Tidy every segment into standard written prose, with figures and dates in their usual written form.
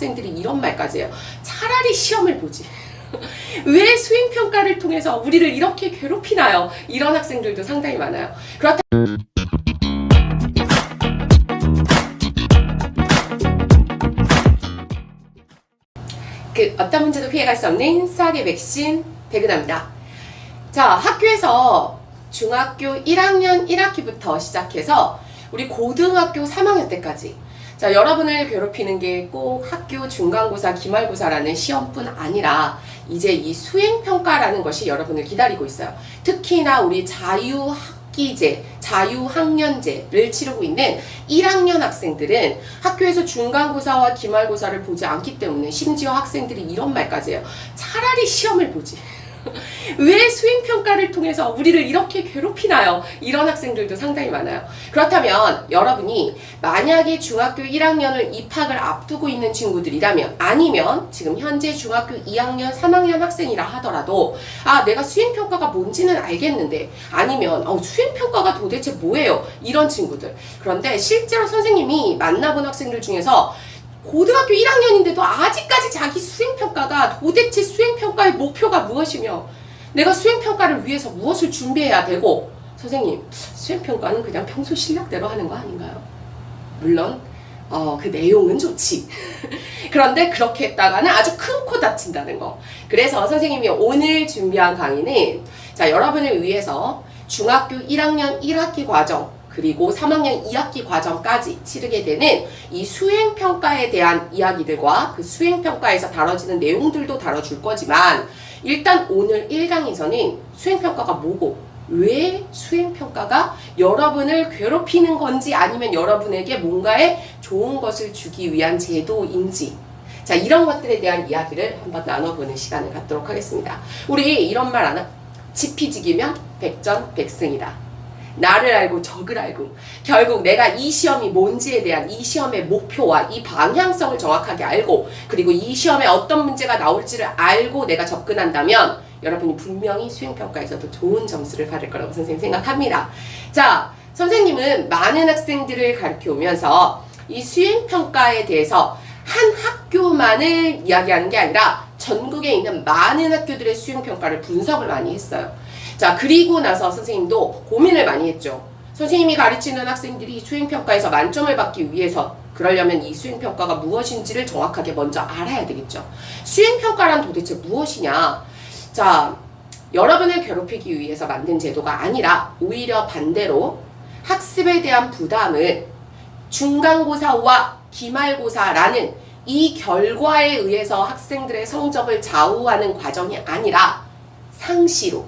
학생들이 이런 말까지 해요. 차라리 시험을 보지. 왜 수행평가를 통해서 우리를 이렇게 괴롭히나요? 이런 학생들도 상당히 많아요. 그렇다 어떤 문제도 피해갈 수 없는 수학의 백신 백은하입니다. 자, 학교에서 중학교 1학년 1학기부터 시작해서 우리 고등학교 3학년 때까지 자, 여러분을 괴롭히는 게 꼭 학교 중간고사, 기말고사라는 시험뿐 아니라 이제 이 수행평가라는 것이 여러분을 기다리고 있어요. 특히나 우리 자유학기제, 자유학년제를 치르고 있는 1학년 학생들은 학교에서 중간고사와 기말고사를 보지 않기 때문에 심지어 학생들이 이런 말까지 해요. 차라리 시험을 보지. 왜 수행평가를 통해서 우리를 이렇게 괴롭히나요? 이런 학생들도 상당히 많아요. 그렇다면 여러분이 만약에 중학교 1학년을 입학을 앞두고 있는 친구들이라면 아니면 지금 현재 중학교 2학년, 3학년 학생이라 하더라도 아, 내가 수행평가가 뭔지는 알겠는데 아니면 수행평가가 도대체 뭐예요? 이런 친구들. 그런데 실제로 선생님이 만나본 학생들 중에서 고등학교 1학년인데도 아직까지 자기 수행평가가 도대체 수행평가의 목표가 무엇이며 내가 수행평가를 위해서 무엇을 준비해야 되고 선생님 수행평가는 그냥 평소 실력대로 하는 거 아닌가요? 물론 그 내용은 좋지. 그런데 그렇게 했다가는 아주 큰 코 다친다는 거. 그래서 선생님이 오늘 준비한 강의는 자, 여러분을 위해서 중학교 1학년 1학기 과정 그리고 3학년 2학기 과정까지 치르게 되는 이 수행평가에 대한 이야기들과 그 수행평가에서 다뤄지는 내용들도 다뤄줄 거지만 일단 오늘 1강에서는 수행평가가 뭐고 왜 수행평가가 여러분을 괴롭히는 건지 아니면 여러분에게 뭔가의 좋은 것을 주기 위한 제도인지 자, 이런 것들에 대한 이야기를 한번 나눠보는 시간을 갖도록 하겠습니다. 우리 이런 말 하나? 지피지기면 백전백승이다. 나를 알고 적을 알고 결국 내가 이 시험이 뭔지에 대한 이 시험의 목표와 이 방향성을 정확하게 알고 그리고 이 시험에 어떤 문제가 나올지를 알고 내가 접근한다면 여러분이 분명히 수행평가에서도 좋은 점수를 받을 거라고 선생님 생각합니다. 자, 선생님은 많은 학생들을 가르쳐 오면서 이 수행평가에 대해서 한 학교만을 이야기하는 게 아니라 전국에 있는 많은 학교들의 수행평가를 분석을 많이 했어요. 자, 그리고 나서 선생님도 고민을 많이 했죠. 선생님이 가르치는 학생들이 수행평가에서 만점을 받기 위해서 그러려면 이 수행평가가 무엇인지를 정확하게 먼저 알아야 되겠죠. 수행평가란 도대체 무엇이냐? 자, 여러분을 괴롭히기 위해서 만든 제도가 아니라 오히려 반대로 학습에 대한 부담을 중간고사와 기말고사라는 이 결과에 의해서 학생들의 성적을 좌우하는 과정이 아니라 상시로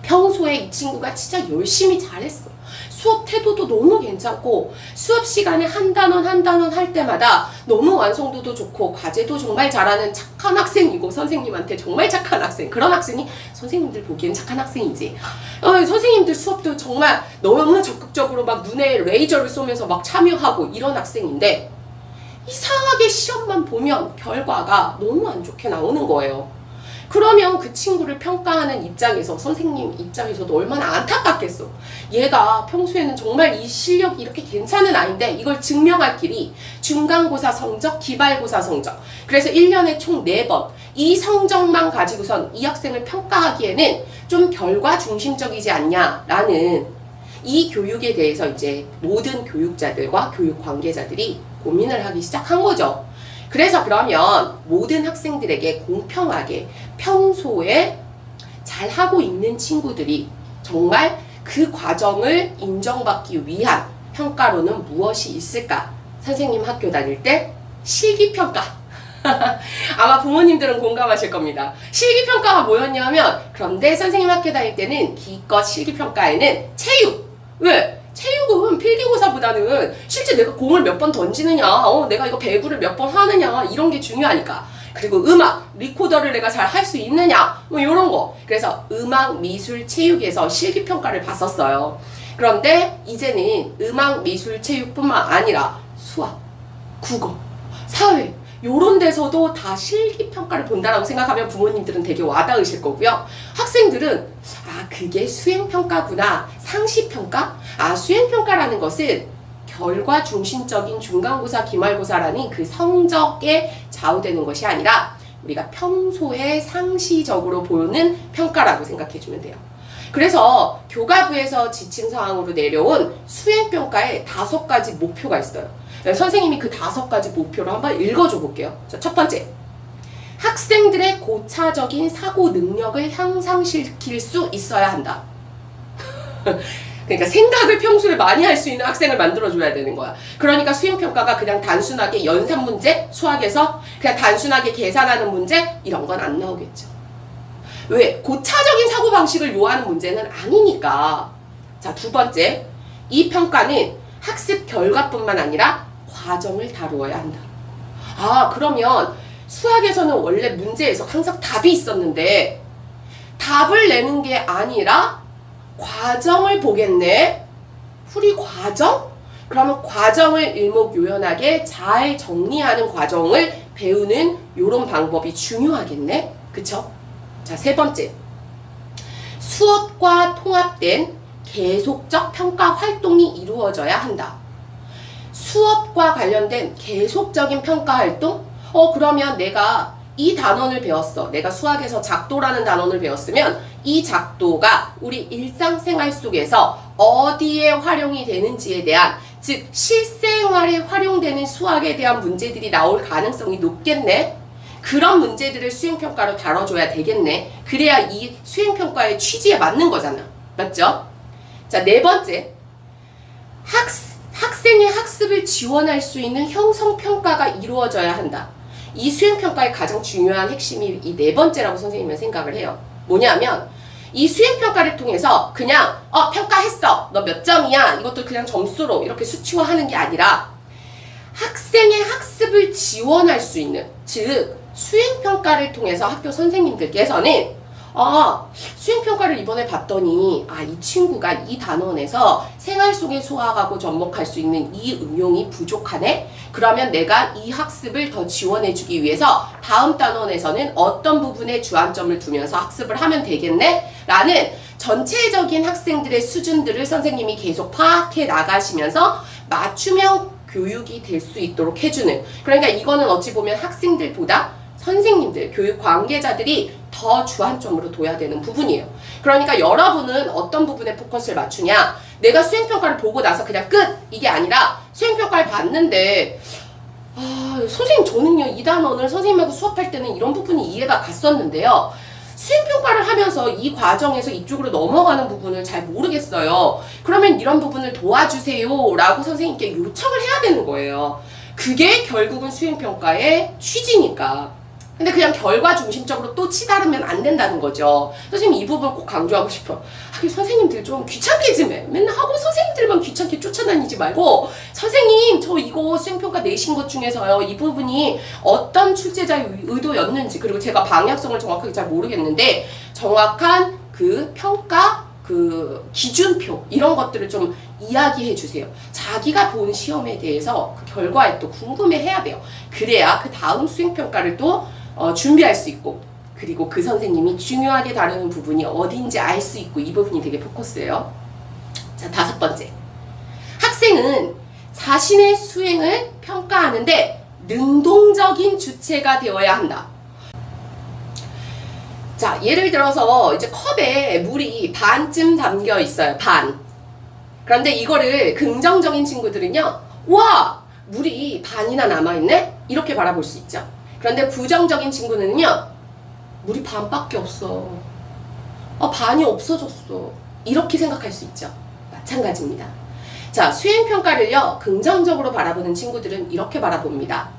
평소에 이 친구가 진짜 열심히 잘했어. 수업 태도도 너무 괜찮고 수업 시간에 한 단원 한 단원 할 때마다 너무 완성도도 좋고 과제도 정말 잘하는 착한 학생이고 선생님한테 정말 착한 학생. 그런 학생이 선생님들 보기엔 착한 학생이지. 선생님들 수업도 정말 너무 적극적으로 막 눈에 레이저를 쏘면서 막 참여하고 이런 학생인데 이상하게 시험만 보면 결과가 너무 안 좋게 나오는 거예요. 그러면 그 친구를 평가하는 입장에서 선생님 입장에서도 얼마나 안타깝겠어. 얘가 평소에는 정말 이 실력이 이렇게 괜찮은 아이인데 이걸 증명할 길이 중간고사 성적, 기말고사 성적. 그래서 1년에 총 4번 이 성적만 가지고선 이 학생을 평가하기에는 좀 결과 중심적이지 않냐라는 이 교육에 대해서 이제 모든 교육자들과 교육 관계자들이 고민을 하기 시작한 거죠. 그래서 그러면 모든 학생들에게 공평하게 평소에 잘하고 있는 친구들이 정말 그 과정을 인정받기 위한 평가로는 무엇이 있을까? 선생님 학교 다닐 때 실기평가. 아마 부모님들은 공감하실 겁니다. 실기평가가 뭐였냐면 그런데 선생님 학교 다닐 때는 기껏 실기평가에는 체육. 왜? 체육은 필기고사보다는 실제 내가 공을 몇 번 던지느냐, 내가 이거 배구를 몇 번 하느냐 이런 게 중요하니까. 그리고 음악, 리코더를 내가 잘 할 수 있느냐 뭐 이런 거. 그래서 음악, 미술, 체육에서 실기평가를 봤었어요. 그런데 이제는 음악, 미술, 체육뿐만 아니라 수학, 국어, 사회 요런 데서도 다 실기평가를 본다라고 생각하면 부모님들은 되게 와닿으실 거고요. 학생들은 그게 수행평가구나. 상시평가? 수행평가라는 것은 결과 중심적인 중간고사, 기말고사라는 그 성적에 좌우되는 것이 아니라 우리가 평소에 상시적으로 보는 평가라고 생각해주면 돼요. 그래서 교과부에서 지침사항으로 내려온 수행평가에 5가지 목표가 있어요. 선생님이 그 5가지 목표를 한번 읽어줘 볼게요. 자, 첫 번째, 학생들의 고차적인 사고 능력을 향상시킬 수 있어야 한다. 그러니까 생각을 평소에 많이 할 수 있는 학생을 만들어줘야 되는 거야. 그러니까 수행평가가 그냥 단순하게 연산 문제, 수학에서 그냥 단순하게 계산하는 문제 이런 건 안 나오겠죠. 왜? 고차적인 사고방식을 요하는 문제는 아니니까. 자, 두 번째, 이 평가는 학습 결과뿐만 아니라 과정을 다루어야 한다. 아, 그러면 수학에서는 원래 문제에서 항상 답이 있었는데 답을 내는 게 아니라 과정을 보겠네. 풀이 과정? 그러면 과정을 일목요연하게 잘 정리하는 과정을 배우는 요런 방법이 중요하겠네. 그쵸? 자, 세 번째. 수업과 통합된 계속적 평가 활동이 이루어져야 한다. 수업과 관련된 계속적인 평가 활동? 그러면 내가 이 단원을 배웠어. 내가 수학에서 작도라는 단원을 배웠으면 이 작도가 우리 일상생활 속에서 어디에 활용이 되는지에 대한, 즉 실생활에 활용되는 수학에 대한 문제들이 나올 가능성이 높겠네. 그런 문제들을 수행평가로 다뤄줘야 되겠네. 그래야 이 수행평가의 취지에 맞는 거잖아. 맞죠? 자, 네 번째. 학생의 학습을 지원할 수 있는 형성평가가 이루어져야 한다. 이 수행평가의 가장 중요한 핵심이 이 네 번째라고 선생님은 생각을 해요. 뭐냐면 이 수행평가를 통해서 그냥 평가했어. 너 몇 점이야. 이것도 그냥 점수로 이렇게 수치화하는 게 아니라 학생의 학습을 지원할 수 있는, 즉 수행평가를 통해서 학교 선생님들께서는 수행평가를 이번에 봤더니 이 친구가 이 단원에서 생활 속의 수학하고 접목할 수 있는 이 응용이 부족하네? 그러면 내가 이 학습을 더 지원해주기 위해서 다음 단원에서는 어떤 부분에 주안점을 두면서 학습을 하면 되겠네? 라는 전체적인 학생들의 수준들을 선생님이 계속 파악해 나가시면서 맞춤형 교육이 될 수 있도록 해주는, 그러니까 이거는 어찌 보면 학생들보다 선생님들, 교육 관계자들이 더 주안점으로 둬야 되는 부분이에요. 그러니까 여러분은 어떤 부분에 포커스를 맞추냐? 내가 수행평가를 보고 나서 그냥 끝! 이게 아니라 수행평가를 봤는데 선생님 저는요 이 단원을 선생님하고 수업할 때는 이런 부분이 이해가 갔었는데요. 수행평가를 하면서 이 과정에서 이쪽으로 넘어가는 부분을 잘 모르겠어요. 그러면 이런 부분을 도와주세요 라고 선생님께 요청을 해야 되는 거예요. 그게 결국은 수행평가의 취지니까. 근데 그냥 결과 중심적으로 또 치달으면 안 된다는 거죠. 선생님 이 부분 꼭 강조하고 싶어. 선생님들 좀 귀찮게 좀 해. 맨날 하고 선생님들만 귀찮게 쫓아다니지 말고 선생님 저 이거 수행평가 내신 것 중에서요 이 부분이 어떤 출제자의 의도였는지, 그리고 제가 방향성을 정확하게 잘 모르겠는데 정확한 그 평가 그 기준표 이런 것들을 좀 이야기해 주세요. 자기가 본 시험에 대해서 그 결과에 또 궁금해 해야 돼요. 그래야 그 다음 수행평가를 또 준비할 수 있고, 그리고 그 선생님이 중요하게 다루는 부분이 어딘지 알 수 있고, 이 부분이 되게 포커스예요. 자, 다섯 번째. 학생은 자신의 수행을 평가하는데 능동적인 주체가 되어야 한다. 자, 예를 들어서 이제 컵에 물이 반쯤 담겨 있어요. 반. 그런데 이거를 긍정적인 친구들은요, 와! 물이 반이나 남아있네? 이렇게 바라볼 수 있죠. 그런데 부정적인 친구는요, 물이 반밖에 없어. 반이 없어졌어. 이렇게 생각할 수 있죠. 마찬가지입니다. 자, 수행평가를요, 긍정적으로 바라보는 친구들은 이렇게 바라봅니다.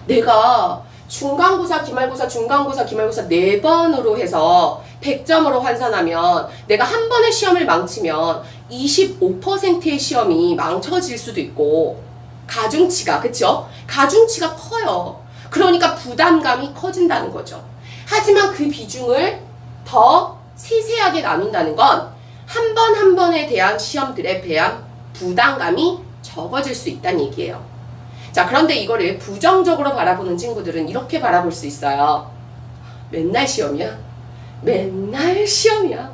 내가 중간고사, 기말고사, 중간고사, 기말고사 4번으로 해서 100점으로 환산하면 내가 한 번의 시험을 망치면 25%의 시험이 망쳐질 수도 있고, 가중치가, 그쵸? 가중치가 커요. 그러니까 부담감이 커진다는 거죠. 하지만 그 비중을 더 세세하게 나눈다는 건 한 번 한 번에 대한 시험들에 대한 부담감이 적어질 수 있다는 얘기예요. 자, 그런데 이거를 부정적으로 바라보는 친구들은 이렇게 바라볼 수 있어요. 맨날 시험이야. 맨날 시험이야.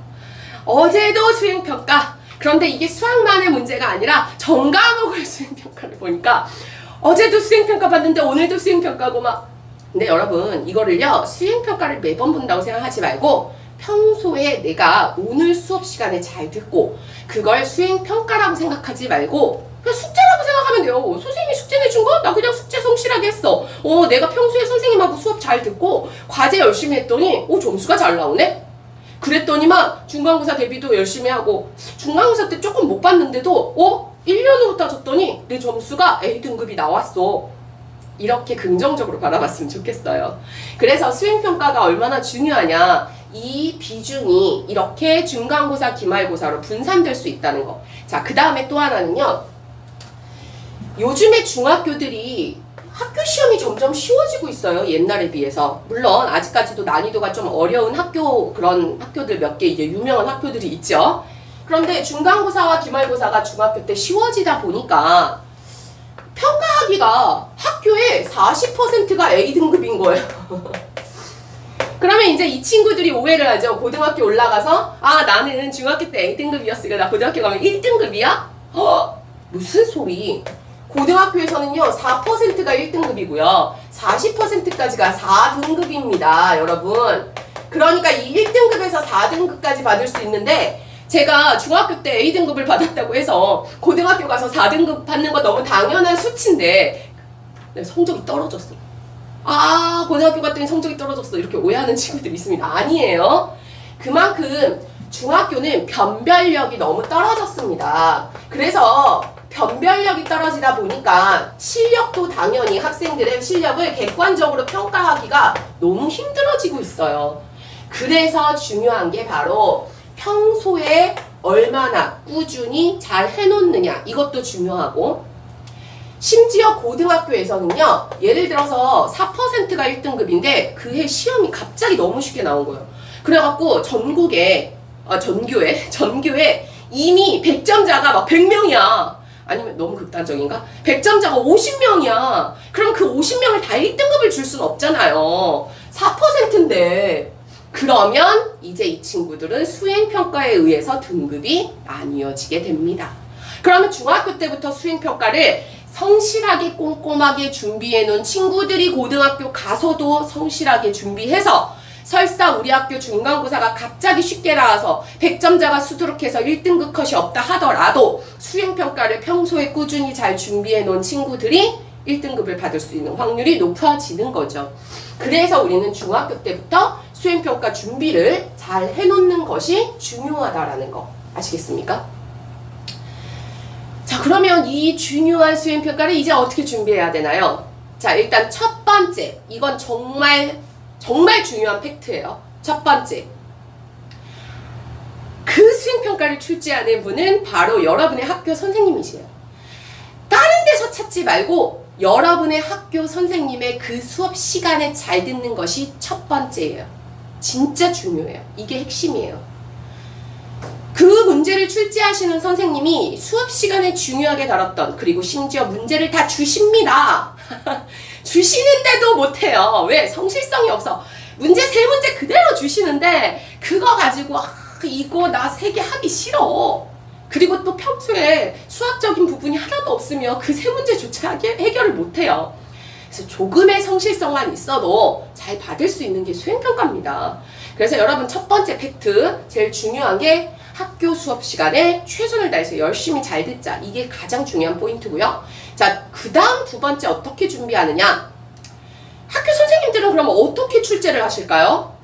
어제도 수행평가, 그런데 이게 수학만의 문제가 아니라 전 과목을 수행평가를 보니까 어제도 수행평가 봤는데 오늘도 수행평가고 막. 근데 여러분 이거를요 수행평가를 매번 본다고 생각하지 말고 평소에 내가 오늘 수업 시간에 잘 듣고 그걸 수행평가라고 생각하지 말고 그냥 숙제라고 생각하면 돼요. 선생님이 숙제 내준 거? 나 그냥 숙제 성실하게 했어. 내가 평소에 선생님하고 수업 잘 듣고 과제 열심히 했더니 점수가 잘 나오네? 그랬더니만 중간고사 대비도 열심히 하고 중간고사 때 조금 못 봤는데도 1년 후 따졌더니 내 점수가 A등급이 나왔어. 이렇게 긍정적으로 바라봤으면 좋겠어요. 그래서 수행평가가 얼마나 중요하냐, 이 비중이 이렇게 중간고사, 기말고사로 분산될 수 있다는 거. 자, 그 다음에 또 하나는요, 요즘에 중학교들이 학교 시험이 점점 쉬워지고 있어요. 옛날에 비해서. 물론 아직까지도 난이도가 좀 어려운 그런 학교들 몇 개 이제 유명한 학교들이 있죠. 그런데 중간고사와 기말고사가 중학교 때 쉬워지다 보니까 평가하기가 학교에 40%가 A등급인 거예요. 그러면 이제 이 친구들이 오해를 하죠. 고등학교 올라가서 나는 중학교 때 A등급이었으니까 나 고등학교 가면 1등급이야? 무슨 소리. 고등학교에서는요 4%가 1등급이고요 40%까지가 4등급입니다 여러분. 그러니까 이 1등급에서 4등급까지 받을 수 있는데, 제가 중학교 때 A등급을 받았다고 해서 고등학교 가서 4등급 받는 거 너무 당연한 수치인데 성적이 떨어졌어. 고등학교 갔더니 성적이 떨어졌어. 이렇게 오해하는 친구들이 있습니다. 아니에요. 그만큼 중학교는 변별력이 너무 떨어졌습니다. 그래서 변별력이 떨어지다 보니까 실력도 당연히 학생들의 실력을 객관적으로 평가하기가 너무 힘들어지고 있어요. 그래서 중요한 게 바로 평소에 얼마나 꾸준히 잘 해놓느냐, 이것도 중요하고, 심지어 고등학교에서는요 예를 들어서 4%가 1등급인데 그 해 시험이 갑자기 너무 쉽게 나온 거예요. 그래갖고 전교에 이미 100점자가 막 100명이야. 아니면 너무 극단적인가? 100점자가 50명이야. 그럼 그 50명을 다 1등급을 줄 수는 없잖아요. 4%인데. 그러면 이제 이 친구들은 수행평가에 의해서 등급이 나뉘어지게 됩니다. 그러면 중학교 때부터 수행평가를 성실하게 꼼꼼하게 준비해 놓은 친구들이 고등학교 가서도 성실하게 준비해서, 설사 우리 학교 중간고사가 갑자기 쉽게 나와서 100점자가 수두룩해서 1등급 컷이 없다 하더라도 수행평가를 평소에 꾸준히 잘 준비해 놓은 친구들이 1등급을 받을 수 있는 확률이 높아지는 거죠. 그래서 우리는 중학교 때부터 수행평가 준비를 잘 해놓는 것이 중요하다라는 거 아시겠습니까? 자, 그러면 이 중요한 수행평가를 이제 어떻게 준비해야 되나요? 자, 일단 첫 번째, 이건 정말 중요한 팩트예요. 첫 번째, 그 수행평가를 출제하는 분은 바로 여러분의 학교 선생님이세요. 다른 데서 찾지 말고 여러분의 학교 선생님의 그 수업 시간에 잘 듣는 것이 첫 번째예요. 진짜 중요해요. 이게 핵심이에요. 그 문제를 출제하시는 선생님이 수업 시간에 중요하게 다뤘던, 그리고 심지어 문제를 다 주십니다. 주시는데도 못해요. 왜? 성실성이 없어. 문제 3문제 그대로 주시는데 그거 가지고 이거 나 3개 하기 싫어. 그리고 또 평소에 수학적인 부분이 하나도 없으면 그 3문제조차 해결을 못해요. 그래서 조금의 성실성만 있어도 잘 받을 수 있는 게 수행평가입니다. 그래서 여러분 첫 번째 팩트, 제일 중요한 게 학교 수업 시간에 최선을 다해서 열심히 잘 듣자. 이게 가장 중요한 포인트고요. 자, 그 다음 두 번째 어떻게 준비하느냐? 학교 선생님들은 그럼 어떻게 출제를 하실까요?